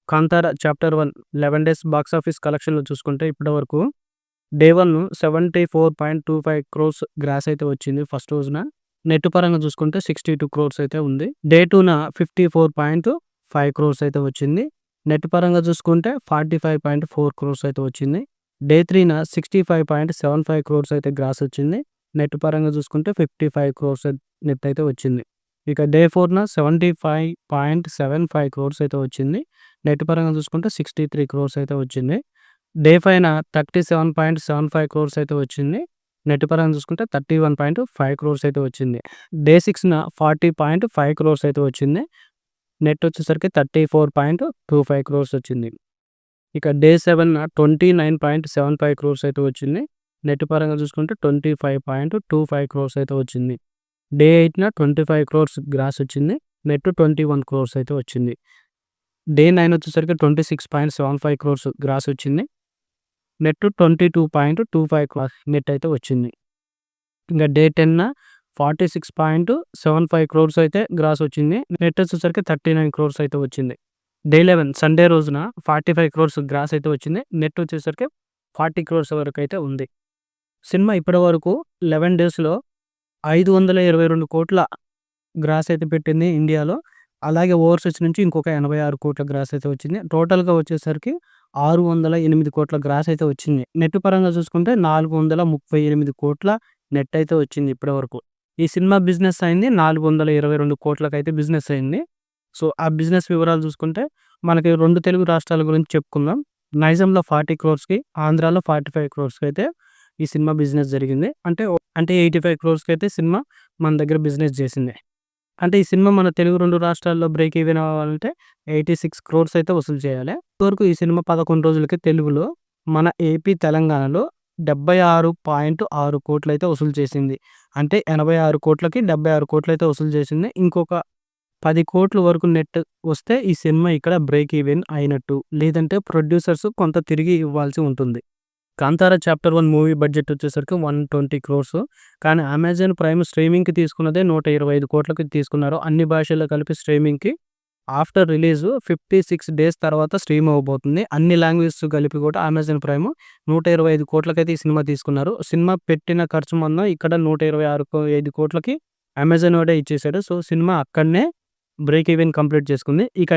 Kantara chapter 1 11 days box office కలెక్షన్‌లో చూసుకుంటే ఇప్పటివరకు డే 1 74.25 క్రోర్స్ గ్రాస్ అయితే వచ్చింది ఫస్ట్ రోజున. నెట్ పరంగా చూసుకుంటే 62 క్రోర్స్ అయితే ఉంది. డే 2న 54.5 క్రోర్స్ అయితే వచ్చింది. నెట్ పరంగా చూసుకుంటే 45.4 క్రోర్స్ అయితే వచ్చింది. డే 3న 65.75 క్రోర్స్ అయితే గ్రాస్ వచ్చింది. నెట్ పరంగా చూసుకుంటే 55 క్రోర్స్ నెట్ అయితే వచ్చింది. ఇక డే 4న 75.75 క్రోర్స్ అయితే వచ్చింది. నెట్ పరంగా చూసుకుంటే 63 క్రోర్స్ అయితే వచ్చింది. డే 5న 37.75 క్రోర్స్ అయితే వచ్చింది. నెట్ పరంగా చూసుకుంటే 31.5 క్రోర్స్ అయితే వచ్చింది. డే 6న 40.5 క్రోర్స్ అయితే వచ్చింది. నెట్ వచ్చేసరికి 34.25 క్రోర్స్ వచ్చింది. ఇక డే 7న 29.75 క్రోర్స్ అయితే వచ్చింది. నెట్ పరంగా చూసుకుంటే 25.25 క్రోర్స్ అయితే వచ్చింది. డే 8న 25 క్రోర్స్ గ్రాస్ వచ్చింది. నెట్ 21 క్రోర్స్ అయితే వచ్చింది. డే 9 వచ్చేసరికి 26.75 క్రోర్స్ గ్రాస్ వచ్చింది. నెట్ 22.25 క్రోర్స్ నెట్ అయితే వచ్చింది. ఇంకా డే 10న 46.75 క్రోర్స్ అయితే గ్రాస్ వచ్చింది. నెట్ వచ్చేసరికి 39 క్రోర్స్ అయితే వచ్చింది. డే 11 సండే రోజున 45 క్రోర్స్ గ్రాస్ అయితే వచ్చింది. నెట్ వచ్చేసరికి 40 క్రోర్స్ వరకు అయితే ఉంది. సినిమా ఇప్పటి వరకు 11 డేస్‌లో 522 కోట్ల గ్రాస్ అయితే పెట్టింది ఇండియాలో. అలాగే ఓవర్‌సీస్ నుంచి ఇంకొక 86 కోట్ల గ్రాస్ అయితే వచ్చింది. టోటల్‌గా వచ్చేసరికి 608 కోట్ల గ్రాస్ అయితే వచ్చింది. నెట్ పరంగా చూసుకుంటే 438 కోట్ల నెట్ అయితే వచ్చింది ఇప్పటి వరకు. ఈ సినిమా బిజినెస్ అయింది 422 కోట్లకైతే బిజినెస్ అయింది. సో, ఆ బిజినెస్ వివరాలు చూసుకుంటే మనకి 2 తెలుగు రాష్ట్రాల గురించి చెప్పుకుందాం. నైజాంలో 40 క్రోర్స్‌కి, ఆంధ్రాలో 45 క్రోర్స్‌కి అయితే ఈ సినిమా బిజినెస్ జరిగింది. అంటే 85 క్రోర్స్‌కి అయితే సినిమా మన దగ్గర బిజినెస్ చేసింది. అంటే ఈ సినిమా మన తెలుగు 2 రాష్ట్రాల్లో బ్రేక్ ఈవెన్ అవ్వాలంటే 86 క్రోర్స్ అయితే వసూలు చేయాలి. ఇప్పటివరకు ఈ సినిమా 11 రోజులకి తెలుగులో మన ఏపీ, తెలంగాణలో 76.6 కోట్లయితే వసూలు చేసింది. అంటే 86 కోట్లకి 76 కోట్లయితే వసూలు చేసింది. ఇంకొక 10 కోట్ల వరకు నెట్ వస్తే ఈ సినిమా ఇక్కడ బ్రేక్ ఈవెన్ అయినట్టు. లేదంటే ప్రొడ్యూసర్స్ కొంత తిరిగి ఇవ్వాల్సి ఉంటుంది. కాంతార చాప్టర్ 1 మూవీ బడ్జెట్ వచ్చేసరికి 120 క్రోర్స్. కానీ అమెజాన్ ప్రైమ్ స్ట్రీమింగ్‌కి తీసుకున్నదే 125 కోట్లకి తీసుకున్నారు. అన్ని భాషల్లో కలిపి స్ట్రీమింగ్‌కి. ఆఫ్టర్ రిలీజ్ 56 డేస్ తర్వాత స్ట్రీమ్ అవ్వబోతుంది. అన్ని లాంగ్వేజెస్ కలిపి కూడా అమెజాన్ ప్రైమ్ 125 కోట్లకైతే ఈ సినిమా తీసుకున్నారు. సినిమా పెట్టిన ఖర్చు మొత్తం ఇక్కడ 125 కోట్లకి అమెజాన్ వాడే ఇచ్చేసాడు. సో, సినిమా అక్కడనే బ్రేక్ ఈవెన్ కంప్లీట్ చేసుకుంది. ఇక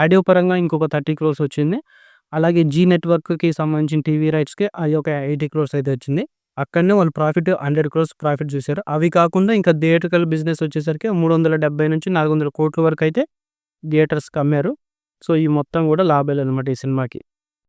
ఆడియో పరంగా ఇంకొక 30 క్రోర్స్ వచ్చింది. అలాగే జీ నెట్వర్క్‌కి సంబంధించిన టీవీ రైట్స్‌కి అది ఒక 80 క్రోర్స్ అయితే వచ్చింది. అక్కడనే వాళ్ళు ప్రాఫిట్ 100 క్రోర్స్ ప్రాఫిట్ చూసారు. అవి కాకుండా ఇంకా థియేట్రికల్ బిజినెస్ వచ్చేసరికి 370 నుంచి 400 కోట్ల వరకు అయితే థియేటర్స్‌కి అమ్మారు. సో, ఈ మొత్తం కూడా లాభాలే అనమాట ఈ సినిమాకి.